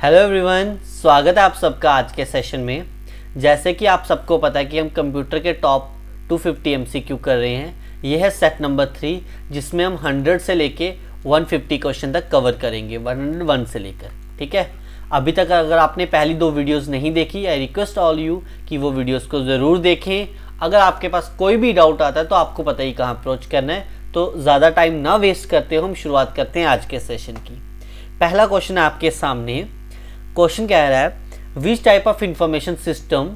Hello everyone, स्वागत है आप सबका आज के सेशन में। जैसे कि आप सबको पता है कि हम कंप्यूटर के टॉप 250 एमसीक्यू कर रहे हैं। ये है सेट नंबर 3 जिसमें हम 100 से लेके 150 क्वेश्चन तक कवर करेंगे, 101 से लेकर। ठीक है, अभी तक अगर आपने पहली 2 वीडियोस नहीं देखी, आई रिक्वेस्ट ऑल यू कि वो वीडियोस को ज़रूर देखें। अगर आपके पास कोई भी डाउट आता है तो आपको पता ही कहाँ अप्रोच करना है। तो ज़्यादा टाइम ना वेस्ट करते हो, हम शुरुआत करते हैं आज के सेशन की। पहला क्वेश्चन है आपके सामने। क्वेश्चन कह रहा है which type of information system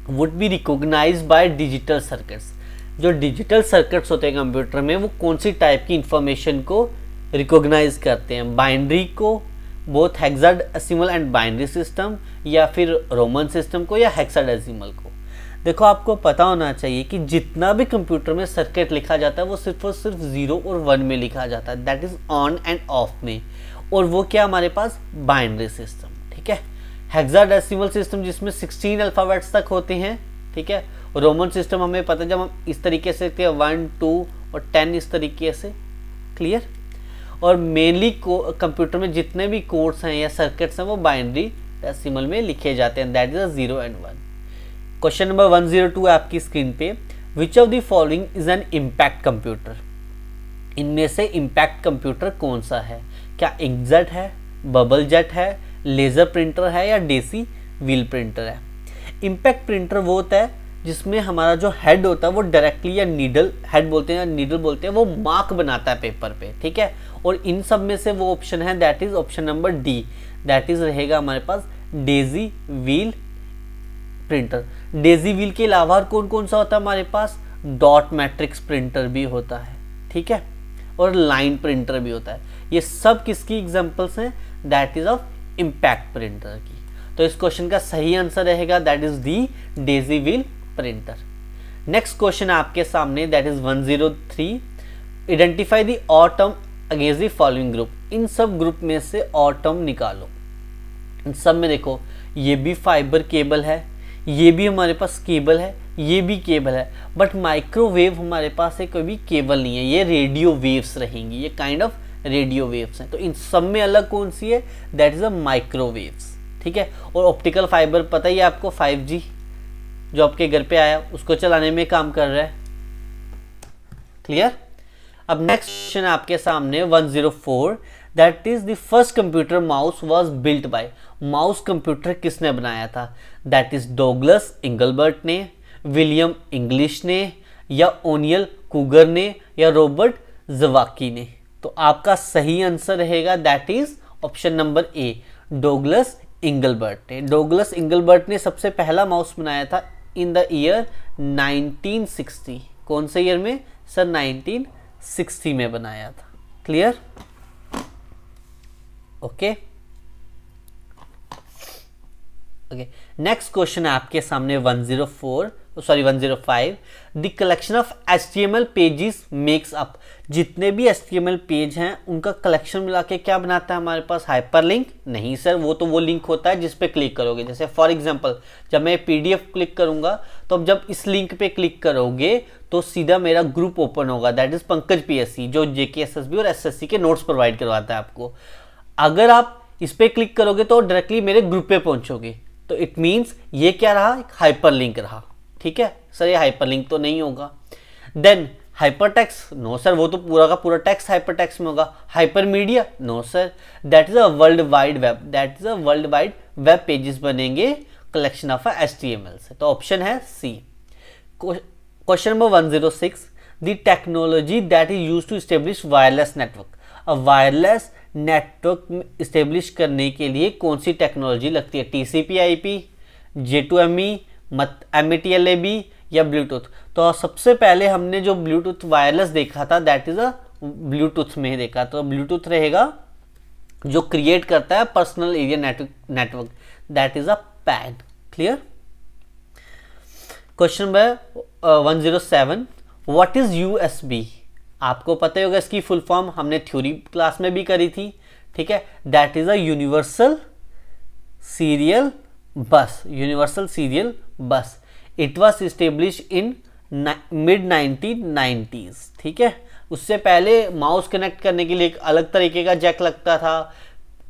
would be recognise by digital circuits. जो डिजिटल सर्किट्स होते हैं कंप्यूटर में, वो कौन सी टाइप की इंफॉर्मेशन को रिकॉग्नाइज करते हैं? बाइनरी को, both hexadecimal and binary system, या फिर रोमन सिस्टम को, या हेक्साडेसिमल को? देखो, आपको पता होना चाहिए कि जितना भी कंप्यूटर में सर्किट लिखा जाता है वो सिर्फ और सिर्फ 0 और 1 में लिखा जाता है, that is on end of में। और वो क्या हमारे पास? Binary system. ठीक है, हेक्साडेसिमल सिस्टम जिसमें 16 अल्फाबेट्स तक होते हैं। ठीक है, रोमन सिस्टम हमें पता है, जब हम इस तरीके से 1, 2 और 10 इस तरीके से। क्लियर? और मेनली कंप्यूटर में जितने भी कोड्स हैं या सर्किट्स हैं वो बाइनरी डेसिमल में लिखे जाते हैं, that is 0 and 1। Question number 102 है आपकी स्क्रीन पे। विच of the following is an impact computer? इनमें से इम्पैक्ट कंप्यूटर कौन सा है? क्या इंकजेट है, बबल जेट है, लेजर प्रिंटर है, या डेसी व्हील प्रिंटर है? इम्पैक्ट प्रिंटर वो होता है जिसमें हमारा जो हेड होता है वो डायरेक्टली, या नीडल हेड बोलते हैं या नीडल बोलते हैं, वो मार्क बनाता है पेपर पे। ठीक है, और इन सब में से वो ऑप्शन है, that is option number D, that is रहेगा हमारे पास daisy wheel printer. Daisy wheel के अलावा कौन कौन सा होता है हमारे पास? डॉट मैट्रिक्स प्रिंटर भी होता है। ठीक है, और लाइन प्रिंटर भी होता है। ये सब किसकी एग्जांपल्स हैं? That is of impact printer की। तो इस क्वेश्चन का सही आंसर रहेगा that is the daisy wheel printer. Next question आपके सामने, that is 103। Identify the odd term against the following group. इन सब ग्रुप में से ऑड टर्म निकालो। इन सब में देखो, ये भी फाइबर केबल है, ये भी हमारे पास केबल है, ये भी केबल है, बट माइक्रोवेव हमारे पास है, कोई भी केबल नहीं है। ये रेडियो वेव्स रहेंगी, ये काइंड ऑफ रेडियो वेव्स हैं। तो इन सब में अलग कौन सी है? That is a microwaves. ठीक है, और ऑप्टिकल फाइबर पता ही है आपको, 5G जो आपके घर पे आया उसको चलाने में काम कर रहा है। क्लियर? अब नेक्स्ट क्वेश्चन आपके सामने 104, that is the first computer mouse was built by. Mouse computer किसने बनाया था? दैट इज डॉगलस इंगलबर्ट ने, विलियम इंग्लिश ने, या ओनियल कूगर ने, या रॉबर्ट जवाकी ने? तो आपका सही आंसर रहेगा that is option number A, Douglas Engelbart ने। डॉगलस इंगलबर्ट ने सबसे पहला माउस बनाया था इन द ईयर 1960। कौन से ईयर में सर? 1960 में बनाया था। Clear? Okay okay, next question है आपके सामने 105। The collection of HTML pages makes up. जितने भी HTML पेज हैं उनका कलेक्शन मिला के क्या बनाता है हमारे पास? हाइपरलिंक? नहीं सर, वो लिंक होता है जिस पे क्लिक करोगे। जैसे फॉर एग्जांपल, जब मैं PDF क्लिक करूंगा तो अब जब इस लिंक पे क्लिक करोगे तो सीधा मेरा ग्रुप ओपन होगा, दैट इज पंकज PSC, जो JKSSB और SSC के नोट्स प्रोवाइड करवाता है आपको। अगर आप इस पे क्लिक करोगे तो डायरेक्टली मेरे ग्रुप पे पहुंचोगे। तो इट मीन्स ये क्या रहा? एक हाइपरलिंक रहा। ठीक है सर, ये हाइपरलिंक तो नहीं होगा। Then hypertext? नो सर, वो तो पूरा का पूरा टेक्स्ट हाइपरटेक्स्ट में होगा। Hypermedia? No sir, that is a world wide web, that is a world wide web pages बनेंगे कलेक्शन ऑफ HTML से। तो ऑप्शन है C. Question number 106, the technology that is used to establish wireless network. अब wireless network establish करने के लिए कौन सी technology लगती है? TCP/IP, J2ME, METLAB, या ब्लूटूथ? तो सबसे पहले हमने जो ब्लूटूथ वायरलेस देखा था दैट इज अ ब्लूटूथ में देखा। तो ब्लूटूथ रहेगा जो क्रिएट करता है personal area network, that is a PAN। Clear? Question number 107, what is USB? आपको पता होगा इसकी फुल फॉर्म, हमने थ्योरी क्लास में भी करी थी। ठीक है, that is a universal serial बस। यूनिवर्सल सीरियल बस, it was establish in mid 1990s। ठीक है, उससे पहले माउस कनेक्ट करने के लिए एक अलग तरीके का जैक लगता था,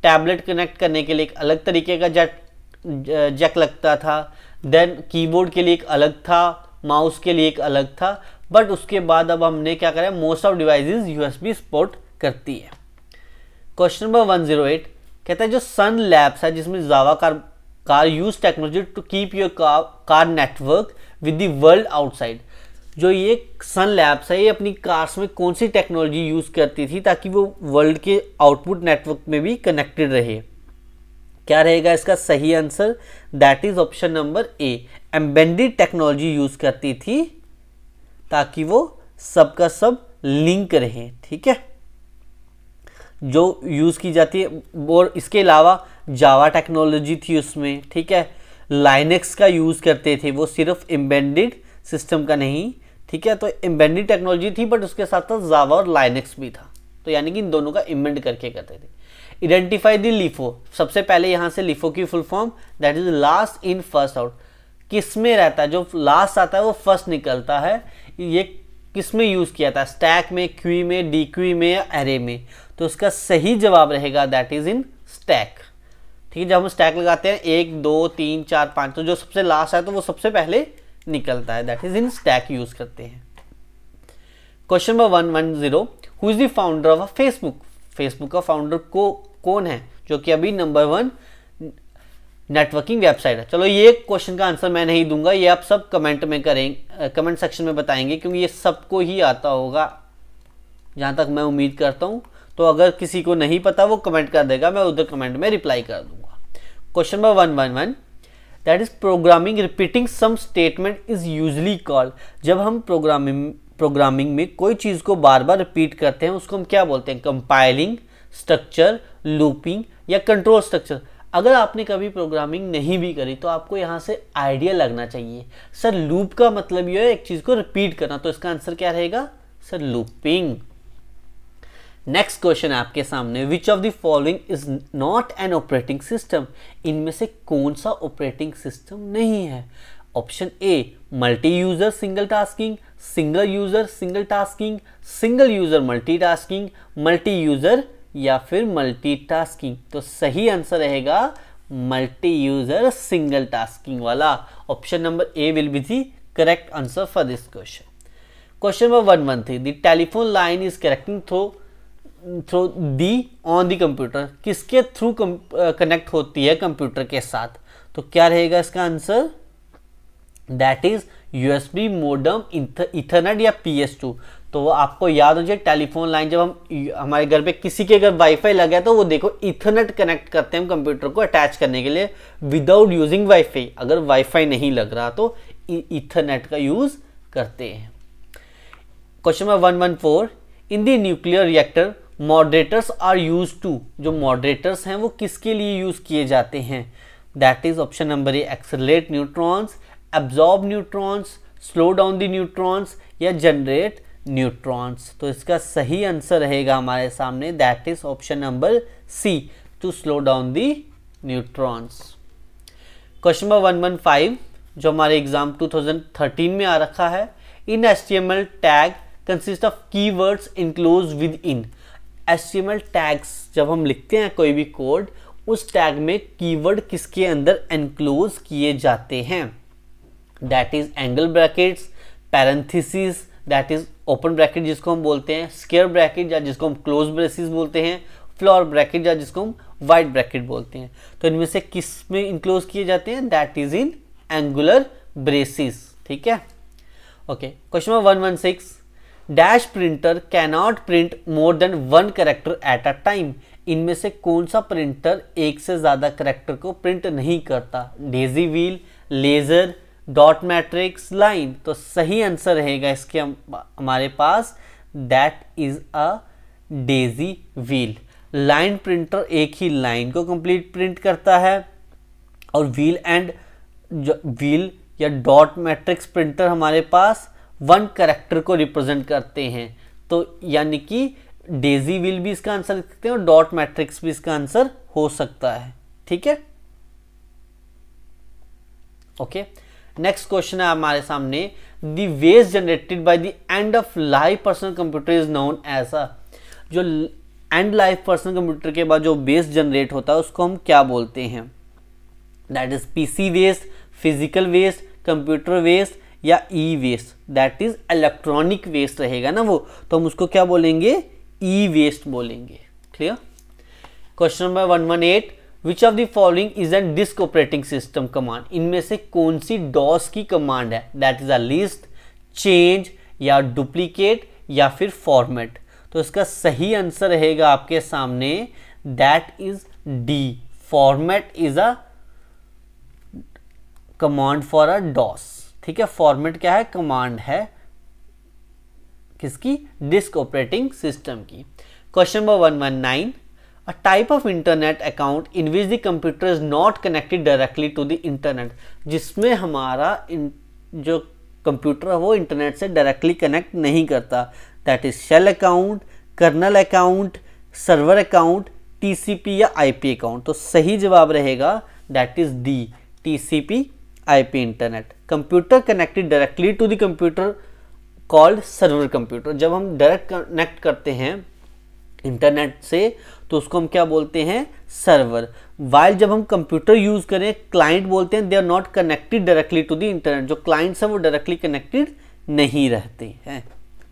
टैबलेट कनेक्ट करने के लिए एक अलग तरीके का जैक लगता था, देन कीबोर्ड के लिए एक अलग था, माउस के लिए एक अलग था, बट उसके बाद अब हमने क्या करा, most of devices USB support करती है। क्वेश्चन नंबर 108 कहता है जो सन लैब्स है जिसमें Java car use technology to keep your car network with the world outside. जो ये सन लैब्स है ये अपनी कार्स में कौन सी टेक्नोलॉजी यूज करती थी ताकि वो वर्ल्ड के आउटपुट नेटवर्क में भी कनेक्टेड रहे? क्या रहेगा इसका सही answer? That is option number A, embedded technology use करती थी ताकि वो सबका सब लिंक रहे। ठीक है, जो यूज की जाती है। और इसके अलावा जावा टेक्नोलॉजी थी उसमें। ठीक है, लाइनेक्स का यूज करते थे, वो सिर्फ एम्बेडेड सिस्टम का नहीं। ठीक है, तो एम्बेडेड टेक्नोलॉजी थी बट उसके साथ साथ जावा और लाइनेक्स भी था, तो यानी कि इन दोनों का इम्बेड करके करते थे। आइडेंटिफाई द लिफो, सबसे पहले यहां से लिफो की full form, that is last in first out. किस में रहता है, जो लास्ट आता है वो फर्स्ट निकलता है। ये किस में यूज किया था, स्टैक में, क्यू में, डी क्यू में या एरे में? तो उसका सही जवाब रहेगा दैट इज इन स्टैक। ठीक है, जब हम स्टैक लगाते हैं 1 2 3 4 5, तो जो सबसे लास्ट है तो वो सबसे पहले निकलता है, that is in stack use करते हैं। Question number 110, who is the founder of Facebook? Facebook का फाउंडर कौन है, जो कि अभी नंबर 1 नेटवर्किंग वेबसाइट है? चलो ये क्वेश्चन का आंसर मैं नहीं दूंगा, ये आप सब कमेंट में करेंगे, कमेंट सेक्शन में बताएंगे, क्योंकि ये सबको ही आता होगा जहां तक मैं उम्मीद करता हूं। तो अगर किसी को नहीं पता वो कमेंट कर देगा, मैं उधर कमेंट में रिप्लाई कर दूंगा। Question number 111, that is programming repeating some statement is usually called. जब हम प्रोग्रामिंग में कोई चीज को बार बार रिपीट करते हैं उसको हम क्या बोलते हैं? कंपाइलिंग, स्ट्रक्चर, लूपिंग या कंट्रोल स्ट्रक्चर। अगर आपने कभी प्रोग्रामिंग नहीं भी करी तो आपको यहां से आइडिया लगना चाहिए, सर लूप का मतलब ये है एक चीज को रिपीट करना, तो इसका आंसर क्या रहेगा? Sir looping. नेक्स्ट क्वेश्चन है आपके सामने, विच of the following is not an operating system? इनमें से कौन सा ऑपरेटिंग सिस्टम नहीं है? Option a multi user single tasking, single user single tasking, single user multitasking, multi user या फिर मल्टीटास्किंग। तो सही आंसर रहेगा मल्टी यूजर सिंगल टास्किंग वाला। Option number A will be the correct answer for this question. Question number 113, the telephone line is connecting through the on the computer. किसके through connect होती है computer के साथ? तो क्या रहेगा इसका answer? That is USB modem, Ethernet या PS2। तो वो आपको याद हो जाए, टेलीफोन लाइन जब हम हमारे घर पे किसी के अगर वाईफाई लगा है तो वो देखो इथरनेट कनेक्ट करते हैं हम कंप्यूटर को अटैच करने के लिए विदाउट यूजिंग वाईफाई। अगर वाईफाई नहीं लग रहा तो इथरनेट का यूज करते हैं। Question number 114, in the nuclear reactor moderators are use to. जो मॉडरेटर्स हैं वो किसके लिए यूज किए जाते हैं? That is option number A accelerate neutrons, absorb neutrons, slow down the neutrons या जनरेट न्यूट्रॉन्स। तो इसका सही आंसर रहेगा हमारे सामने, that is option number C, to slow down the neutrons. Question number 115 जो हमारे एग्जाम 2013 में आ रखा है, इन HTML tag consist of keywords enclose with in. HTML tags जब हम लिखते हैं कोई भी कोड, उस टैग में कीवर्ड किसके अंदर एनक्लोज किए जाते हैं? That is angle brackets, parenthesis that is open bracket जिसको हम बोलते हैं, स्क्वायर ब्रैकेट या जिसको हम क्लोज ब्रेसिस बोलते हैं, फ्लोर ब्रैकेट या जिसको हम वाइड ब्रैकेट बोलते हैं। तो इनमें से किस में इनक्लोज किए जाते हैं? That is in angular braces. ठीक है, okay. Question number 116, dash printer cannot print more than 1 character at a time. इनमें से कौन सा प्रिंटर एक से ज्यादा कैरेक्टर को प्रिंट नहीं करता? Daisy wheel, laser, dot matrix, line. तो सही आंसर रहेगा इसके हमारे पास, that is a daisy wheel. Line printer एक ही लाइन को कंप्लीट प्रिंट करता है, और व्हील या डॉट मैट्रिक्स प्रिंटर हमारे पास 1 कैरेक्टर को रिप्रेजेंट करते हैं। तो यानी कि डेजी व्हील भी इसका आंसर लिख सकते हैं और डॉट मैट्रिक्स भी इसका आंसर हो सकता है। ठीक है, ओके। नेक्स्ट क्वेश्चन है हमारे सामने, the waste generated by the end of life personal computer is known as a. जो एंड लाइफ पर्सनल कंप्यूटर के बाद जो वेस्ट जनरेट होता है उसको हम क्या बोलते हैं? That is PC waste, physical waste, computer waste या E waste, that is electronic waste रहेगा ना वो, तो हम उसको क्या बोलेंगे? ई वेस्ट बोलेंगे। Clear? Question number 118, which of the following is an disk operating system command? इनमें से कौन सी डॉस की कमांड है? That is a list, change या डुप्लीकेट या फिर फॉर्मेट। तो इसका सही आंसर रहेगा आपके सामने, that is D, format is a command for a DOS. ठीक है, फॉर्मेट क्या है? कमांड है किसकी? डिस्क ऑपरेटिंग सिस्टम की। Question number 119, a type of internet account in which the computer is not connected directly to the internet, जिसमें हमारा जो कंप्यूटर है वो इंटरनेट से डायरेक्टली कनेक्ट नहीं करता, that is shell account, kernel account, server account, TCP या IP account. तो सही जवाब रहेगा that is D, TCP IP internet. Computer connected directly to the computer called server computer. जब हम डायरेक्ट कनेक्ट करते हैं इंटरनेट से तो उसको हम क्या बोलते हैं? सर्वर। वाइल जब हम कंप्यूटर यूज करें, क्लाइंट बोलते हैं they are not connected directly to the internet. जो क्लाइंट्स हैं वो डायरेक्टली कनेक्टेड नहीं रहते हैं।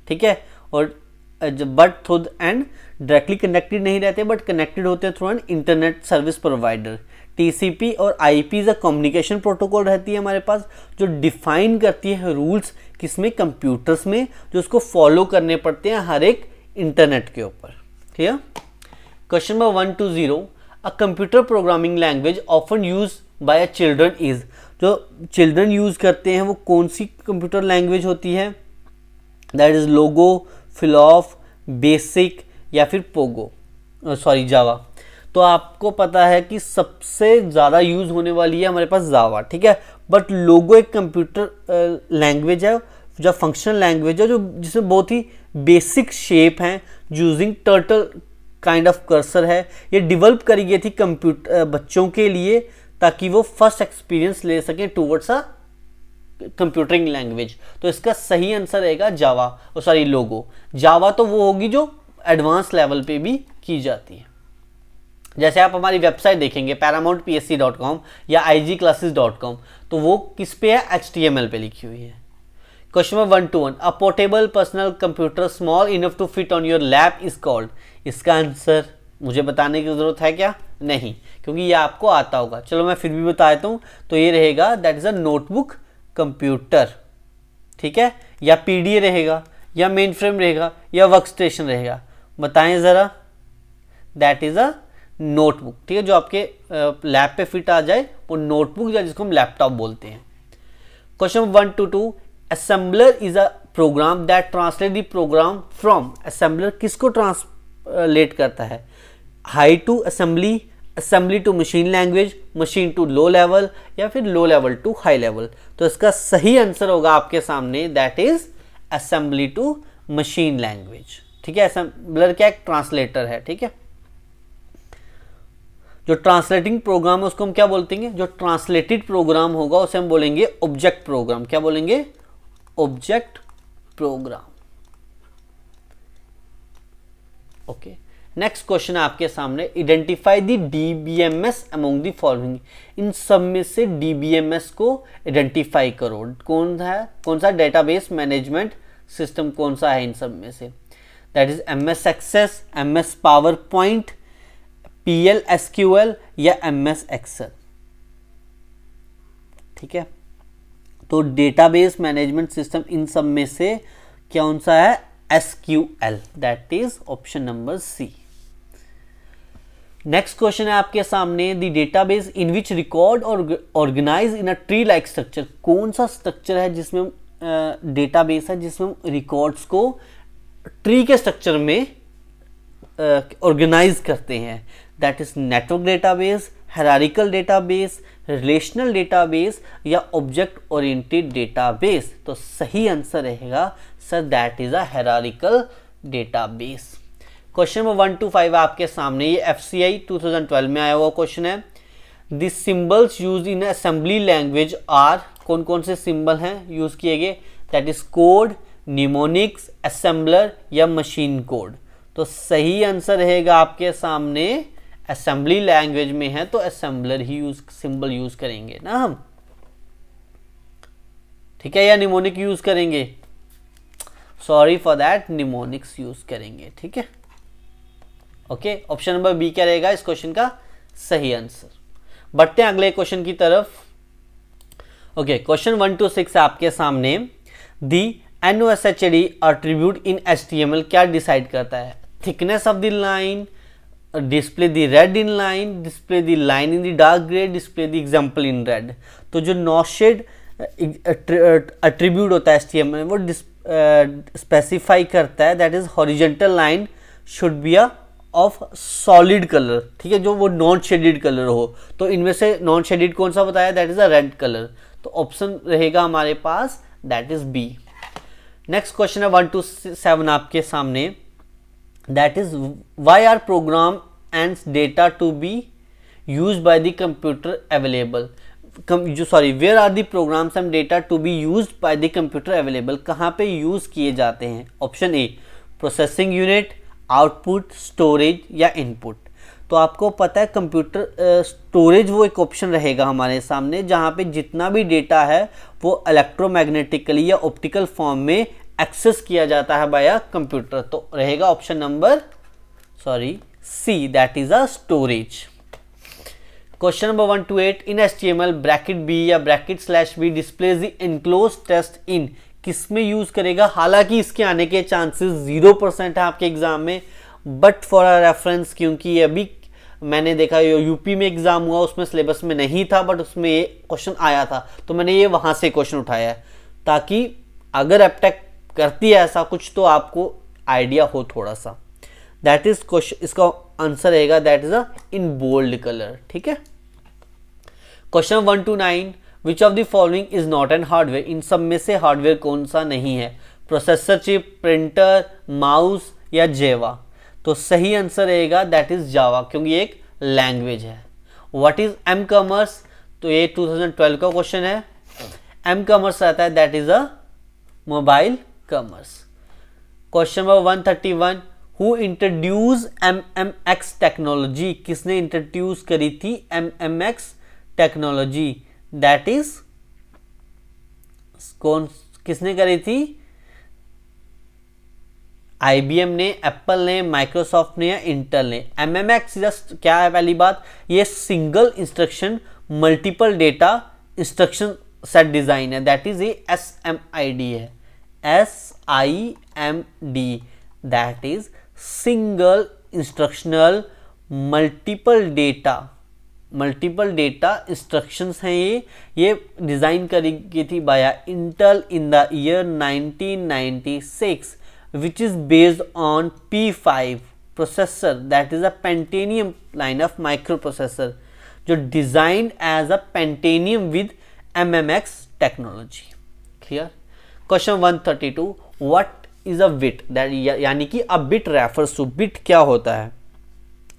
ठीक है, और but through and directly connected नहीं रहते बट कनेक्टेड होते हैं through an internet service provider. TCP और IP is a communication protocol रहती है हमारे पास, जो डिफाइन करती है रूल्स किसमें? कंप्यूटर्स में, जो उसको फॉलो करने पड़ते हैं हर एक इंटरनेट के ऊपर। Clear? Question number 120, a computer programming language often use by a children is, जो चिल्ड्रन यूज करते हैं वो कौन सी कंप्यूटर लैंग्वेज होती है? दैट इज लोगो, फिलॉफ, बेसिक या फिर पोगो, सॉरी जावा। तो आपको पता है कि सबसे ज़्यादा यूज होने वाली है हमारे पास जावा। ठीक है, बट लोगो एक कंप्यूटर लैंग्वेज है, जो फंक्शनल लैंग्वेज है, जो जिसमें बहुत ही बेसिक शेप हैं, using turtle kind of cursor है। ये डेवलप करी गई थी कंप्यूटर बच्चों के लिए ताकि वो फर्स्ट एक्सपीरियंस ले सकें टूवर्ड्स अ कंप्यूटरिंग लैंग्वेज। तो इसका सही आंसर रहेगा जावा, सॉरी लोगो। जावा तो वो होगी जो एडवांस लेवल पे भी की जाती है। जैसे आप हमारी वेबसाइट देखेंगे paramountpsc.com या igclasses.com, तो वो किस पे है? HTML पे लिखी हुई है। Question number 121, a portable personal computer small enough to fit on your lap is called. इसका आंसर मुझे बताने की जरूरत है क्या? नहीं, क्योंकि ये आपको आता होगा। चलो मैं फिर भी बता देता हूँ, तो ये रहेगा that is a notebook computer. ठीक है, या पीडीए रहेगा, या मेन फ्रेम रहेगा, या वर्क स्टेशन रहेगा, बताएं जरा। That is a notebook. ठीक है, जो आपके लैप पे फिट आ जाए वो नोटबुक, या जिसको हम लैपटॉप बोलते हैं। Question 122, assembler is a program that translate the program from. Assembler किसको ट्रांसलेट करता है? High to assembly, assembly to machine language, machine to low level, या फिर low level to high level. तो इसका सही आंसर होगा आपके सामने, that is assembly to machine language. ठीक है, असेंबलर क्या? एक ट्रांसलेटर है। ठीक है, जो ट्रांसलेटिंग प्रोग्राम है उसको हम क्या बोलते हैं? जो ट्रांसलेटेड प्रोग्राम होगा उसे हम बोलेंगे ऑब्जेक्ट प्रोग्राम। क्या बोलेंगे? Object program. Okay, next question है आपके सामने, identify the DBMS among the following. इन सब में से डीबीएमएस को आइडेंटिफाई करो। कौन सा डेटाबेस मैनेजमेंट सिस्टम कौन सा है इन सब में से? That is MS Access, MS PowerPoint, PL SQL या MS एक्सेल। ठीक है, तो डेटाबेस मैनेजमेंट सिस्टम इन सब में से कौन सा है? SQL, that is option number C. Next question है आपके सामने, the database in which record are organize in a tree like structure. कौन सा स्ट्रक्चर है जिसमें डेटाबेस है जिसमें हम रिकॉर्ड्स को ट्री के स्ट्रक्चर में ऑर्गेनाइज करते हैं? That is network database, hierarchical database, relational database या ऑब्जेक्ट ओरिएंटेड डेटाबेस। तो सही आंसर रहेगा sir that is a hierarchical database. Question number 125 आपके सामने, ये FCI 2012 में आया हुआ क्वेश्चन है। The symbols use in assembly language are. कौन कौन से सिंबल हैं यूज किए गए? That is code, mnemonics, assembler या मशीन कोड। तो सही आंसर रहेगा आपके सामने असेंबली लैंग्वेज में है तो असेंबलर ही सिंबल यूज करेंगे ना हम, ठीक है, या निमोनिक यूज करेंगे, sorry for that, mnemonics use करेंगे, ठीक है। ओके, ऑप्शन नंबर बी क्या रहेगा इस क्वेश्चन का सही आंसर। बढ़ते हैं अगले क्वेश्चन की तरफ। ओके, क्वेश्चन 1 to 6 आपके सामने। दी NOSHD एट्रीब्यूट इन HTML क्या डिसाइड करता है? Thickness of the line, display the red in line, display the line in the dark grey, display the example in red. तो जो नॉशेड एट्रीब्यूट होता है HTML में, वो स्पेसिफाई करता है that is horizontal line should be of solid colour, ठीक है, जो वो नॉन शेडेड कलर हो। तो इनमें से नॉन शेडेड कौन सा बताया? That is a red colour. तो ऑप्शन रहेगा हमारे पास that is B. Next question है 1 to 7 आपके सामने। That is why are program and data to be use by the computer available, where are the programs and data to be use by the computer available, कहाँ पे use किए जाते हैं? Option A processing unit, output, storage या input. तो आपको पता है कंप्यूटर स्टोरेज वो एक ऑप्शन रहेगा हमारे सामने जहाँ पे जितना भी डेटा है वो इलेक्ट्रोमैग्नेटिकली या ऑप्टिकल फॉर्म में एक्सेस किया जाता है बाय कंप्यूटर। तो रहेगा option number C, that is a storage. Question number 1 to 8 in HTML bracket B या bracket /b displays the enclose test in, किसमें यूज करेगा? हालांकि इसके आने के चांसेस 0% है आपके एग्जाम में, बट फॉर अ रेफरेंस, क्योंकि अभी मैंने देखा यूपी में एग्जाम हुआ, उसमें सिलेबस में नहीं था बट उसमें ये क्वेश्चन आया था, तो मैंने ये वहां से क्वेश्चन उठाया है ताकि अगर एप्टेक करती है ऐसा कुछ तो आपको आइडिया हो थोड़ा सा। दैट इज क्वेश्चन, इसका आंसर रहेगा that is a in bold colour, ठीक है। Question 1 to 9 which of the following is not an hardware, इन सब में से हार्डवेयर कौन सा नहीं है? प्रोसेसर चिप, प्रिंटर, माउस या जेवा। तो सही आंसर रहेगा दैट इज जावा, क्योंकि ये एक लैंग्वेज है। What is M commerce? तो ये 2012 का क्वेश्चन है। एम कॉमर्स आता है that is a mobile commerce. Question number 131 who introduce MMX technology, किसने इंट्रोड्यूस करी थी MMX टेक्नोलॉजी? दैट इज कौन, किसने करी थी? IBM ने, एप्पल ने, माइक्रोसॉफ्ट ने या इंटेल ने। MMX जस्ट क्या है? पहली बात, ये single instruction multiple data instruction set design है, दैट इज ये SMID है, SIMD, that is single instructional multiple data instructions हैं। ये डिजाइन करी गई थी by Intel in the year 1996 which is based on P5 processor, that is a Pentium line of microprocessor जो designed as a Pentium with MMX technology. Clear? Question 132 what is a bit? that यानी कि a bit refers to, bit क्या होता है?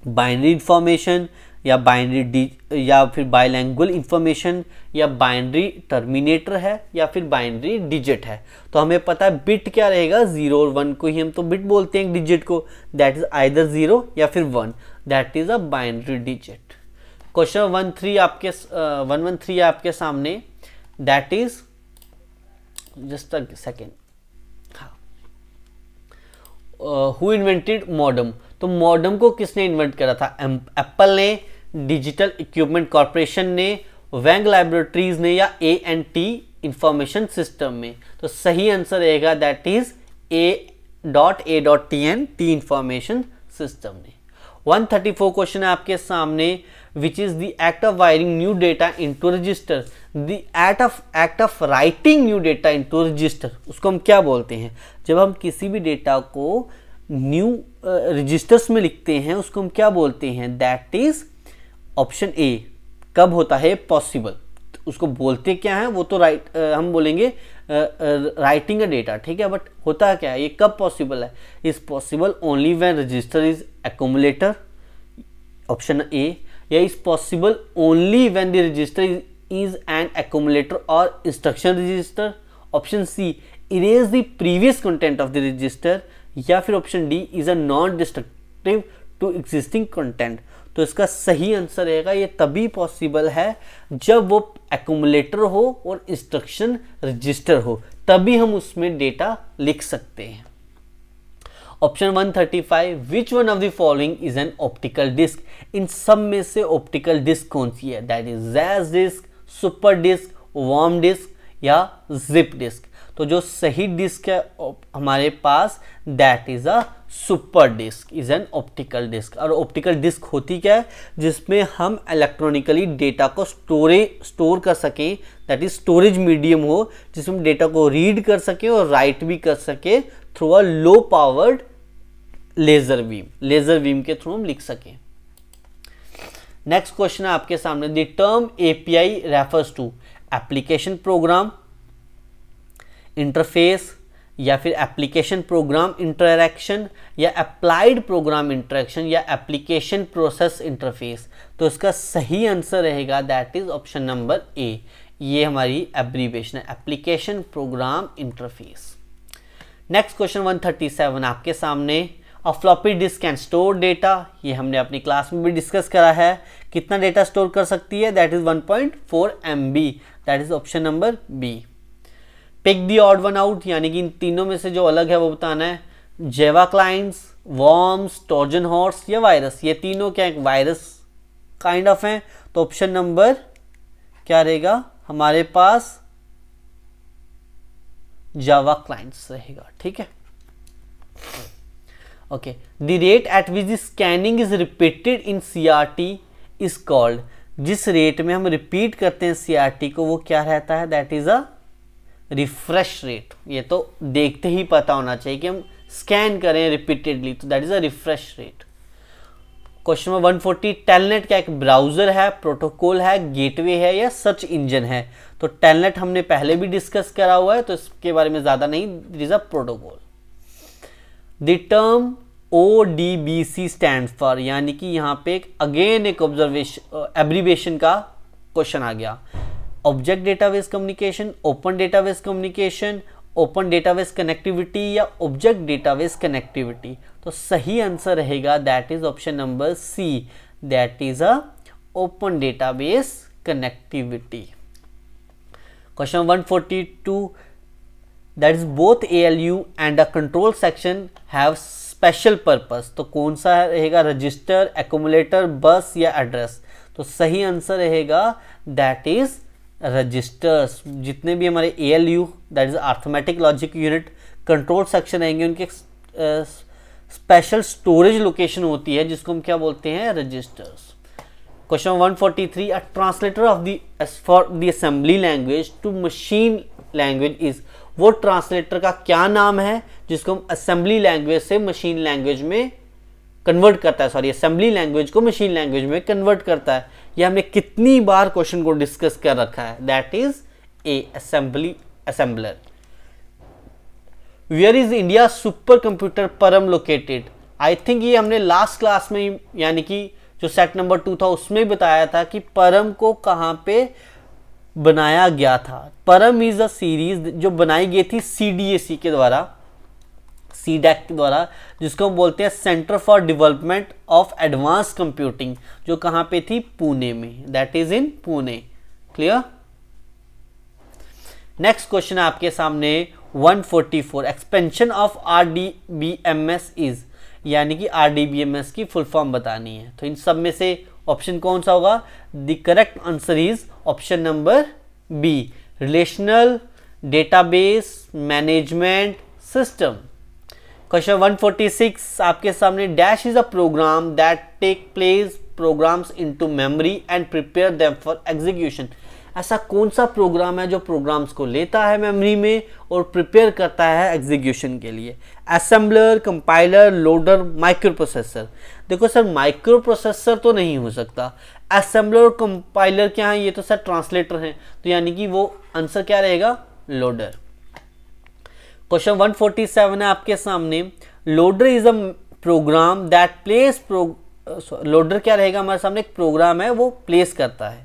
Binary information या binary या फिर बाइलैंग्वेज information या बाइनरी टर्मिनेटर है या फिर बाइनरी डिजिट है। तो हमें पता है बिट क्या रहेगा, 0 और 1 को ही हम तो बिट बोलते हैं डिजिट को, दैट इज आइदर 0 या फिर 1, that is a binary digit. Question 113 आपके सामने, that is just a second, who invented modem? तो मॉडम को किसने इन्वेंट करा था? एप्पल ने, डिजिटल इक्विपमेंट कॉर्पोरेशन ने, वैंग लैबोरेटरीज ने या A&T इंफॉर्मेशन सिस्टम में। तो सही आंसर रहेगा that is A.A.TN, T information system ने। 134 क्वेश्चन है आपके सामने, which is the act of wiring new data into register. The act of writing new data into register, उसको हम क्या बोलते हैं? जब हम किसी भी डेटा को न्यू रजिस्टर्स में लिखते हैं उसको हम क्या बोलते हैं? That is option A. कब होता है पॉसिबल? तो उसको बोलते क्या है वो तो हम बोलेंगे राइटिंग अ डेटा, ठीक है, बट होता क्या है, ये कब पॉसिबल है? Is possible only when register is accumulator, option A, या is possible only when the register is an accumulator और instruction register, option C, erase the previous content of the register, या फिर option D is a non destructive to existing content. तो इसका सही answer रहेगा ये तभी पॉसिबल है जब वो एक्यूमुलेटर हो और इंस्ट्रक्शन रजिस्टर हो, तभी हम उसमें डेटा लिख सकते हैं। Option 135, which one of the following is an optical disk. इन सब में से ऑप्टिकल डिस्क कौन सी है? That is Jaz disk, super disk, worm disk या जिप डिस्क। तो जो सही डिस्क है हमारे पास that is a super disk is an optical disk. और ऑप्टिकल डिस्क होती क्या है? जिसमें हम इलेक्ट्रॉनिकली डेटा को स्टोर कर सकें, दैट इज स्टोरेज मीडियम हो जिसमें डेटा को रीड कर सके और राइट भी कर सके through a low powered laser beam के थ्रू हम लिख सकें। नेक्स्ट क्वेश्चन है आपके सामने, the term API refers to application program interface या फिर एप्लीकेशन प्रोग्राम इंटरैक्शन या अप्लाइड प्रोग्राम इंटरैक्शन या एप्लीकेशन प्रोसेस इंटरफेस। तो इसका सही आंसर रहेगा that is option number A. ये हमारी एब्रीविएशन है, application program interface. Next question 137 आपके सामने, a floppy disk can store data. ये हमने अपनी क्लास में भी डिस्कस करा है। कितना डेटा स्टोर कर सकती है? That is 1.4 MB, that is option number B. Pick the odd one out, यानी कि इन तीनों में से जो अलग है वो बताना है। जेवा क्लाइंट्स, वॉर्म्स, ट्रोजन हॉर्स या वायरस, ये तीनों क्या एक वायरस काइंड ऑफ हैं। तो ऑप्शन नंबर क्या रहेगा हमारे पास? जावा क्लाइंट्स रहेगा। ठीक है, okay. The rate at which the scanning is repeated in CRT is called. जिस रेट में हम रिपीट करते हैं CRT को वो क्या रहता है? That is a refresh rate. ये तो देखते ही पता होना चाहिए कि हम स्कैन करें रिपीटेडली, तो that is a refresh rate. Question number 140, telnet क्या एक ब्राउजर है, प्रोटोकॉल है, गेटवे है या सर्च इंजन है? तो टेलनेट हमने पहले भी डिस्कस करा हुआ है तो इसके बारे में ज्यादा नहीं, it is a protocol. The term ODBC stand for, यानी कि यहाँ पे अगेन एक ऑब्जर्वेशन एब्रीविएशन का क्वेश्चन आ गया। Object database communication, open database communication, open database connectivity या ऑब्जेक्ट डेटाबेस कनेक्टिविटी। तो सही आंसर रहेगा that is option number C, that is a open database connectivity. Question 142, that is both ALU and a control section have special purpose. तो कौन सा रहेगा? Register, accumulator, बस या एड्रेस? तो सही आंसर रहेगा दैट इज रजिस्टर्स। जितने भी हमारे ALU that is arithmetic logic unit, control section रहेंगे, उनके स्पेशल स्टोरेज लोकेशन होती है जिसको हम क्या बोलते हैं? Registers. Question 143, a translator of the for the assembly language to machine language is. वो ट्रांसलेटर का क्या नाम है जिसको हम असेंबली लैंग्वेज से मशीन लैंग्वेज में कन्वर्ट करता है, सॉरी असेंबली लैंग्वेज को मशीन लैंग्वेज में कन्वर्ट करता है? ये हमने कितनी बार क्वेश्चन को डिस्कस कर रखा है, that is A assembly assembler. Where is India super computer Param located? I think ये हमने लास्ट क्लास में यानी कि जो सेट नंबर 2 था उसमें बताया था कि परम को कहां पे बनाया गया था। परम इज अ सीरीज जो बनाई गई थी CDAC के द्वारा, CDAC के द्वारा, जिसको हम बोलते हैं centre for development of advance computing, जो कहां पे थी? पुणे में, that is in Pune. Clear? Next question आपके सामने 144, एक्सपेंशन ऑफ RDBMS इज, यानी कि RDBMS की फुल फॉर्म बतानी है। तो इन सब में से ऑप्शन कौन सा होगा? The correct answer is option number B, relational database management system. Question 146 आपके सामने, dash is a program that take place programs into memory and prepare them for execution. ऐसा कौन सा प्रोग्राम है जो प्रोग्राम्स को लेता है मेमोरी में और प्रिपेयर करता है एग्जीक्यूशन के लिए? Assembler, compiler, loader, micro processor. देखो सर माइक्रो प्रोसेसर तो नहीं हो सकता, असेंबलर और कंपाइलर क्या है? ये तो सर ट्रांसलेटर हैं, तो यानी कि वो आंसर क्या रहेगा? लोडर। क्वेश्चन 147 है आपके सामने, loader is a program that place loader क्या रहेगा हमारे सामने? एक प्रोग्राम है वो प्लेस करता है।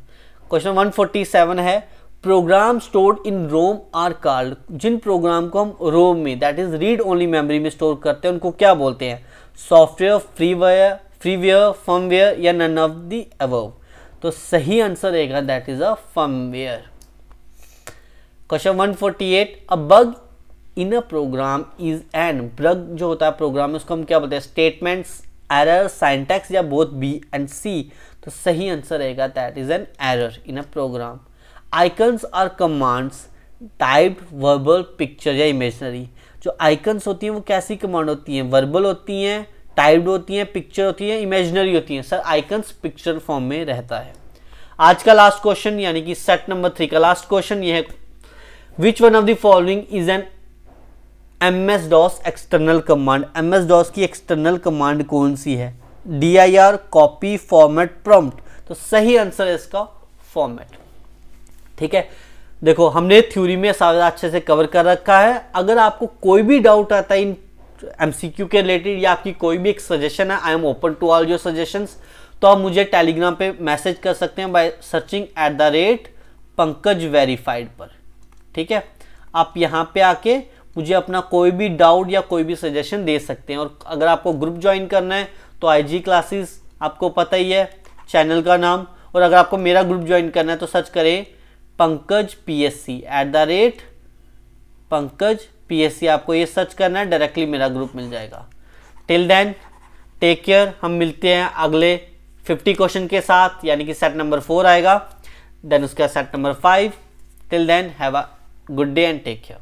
क्वेश्चन 147 है, program stored in ROM are called, जिन प्रोग्राम को हम रोम में that is read only memory में स्टोर करते हैं उनको क्या बोलते हैं? सॉफ्टवेयर, फ्रीवेयर, फर्मवेयर या नन ऑफ द अबव। तो सही आंसर रहेगा that is a firmware. Question 148, a bug in a program is an, bug जो होता है प्रोग्राम में उसको हम क्या बोलते हैं? स्टेटमेंट्स, एरर, सिंटैक्स या बोथ बी एंड सी। तो सही आंसर रहेगा that is an error in a program. Icons are commands typed verbal, picture या इमेजनरी। जो आइकन्स होती हैं वो कैसी कमांड होती हैं? वर्बल होती हैं, टाइप्ड होती हैं, पिक्चर होती है, इमेजनरी होती है। सर आइकन्स पिक्चर फॉर्म में रहता है। आज का लास्ट क्वेश्चन यानी कि सेट नंबर 3 का लास्ट क्वेश्चन ये है, विच one of the following is N MS-DOS external command. MS-DOS की एक्सटर्नल कमांड कौन सी है? dir, copy, format, prompt. तो सही आंसर है इसका फॉर्मेट। ठीक है, देखो हमने थ्योरी में सारा अच्छे से कवर कर रखा है। अगर आपको कोई भी डाउट आता है इन MCQ के रिलेटेड या आपकी कोई भी एक सजेशन है, I am open to all your suggestions, तो आप मुझे टेलीग्राम पे मैसेज कर सकते हैं बाय सर्चिंग @पंकज वेरीफाइड पर। ठीक है, आप यहाँ पे आके मुझे अपना कोई भी डाउट या कोई भी सजेशन दे सकते हैं। और अगर आपको ग्रुप ज्वाइन करना है तो IG क्लासेस आपको पता ही है चैनल का नाम, और अगर आपको मेरा ग्रुप ज्वाइन करना है तो सर्च करें पंकज PSC @पंकज PSC, आपको ये सर्च करना है, डायरेक्टली मेरा ग्रुप मिल जाएगा। टिल देन टेक केयर, हम मिलते हैं अगले 50 क्वेश्चन के साथ, यानी कि सेट नंबर 4 आएगा, देन उसका set number 5। Till then have a good day and take care.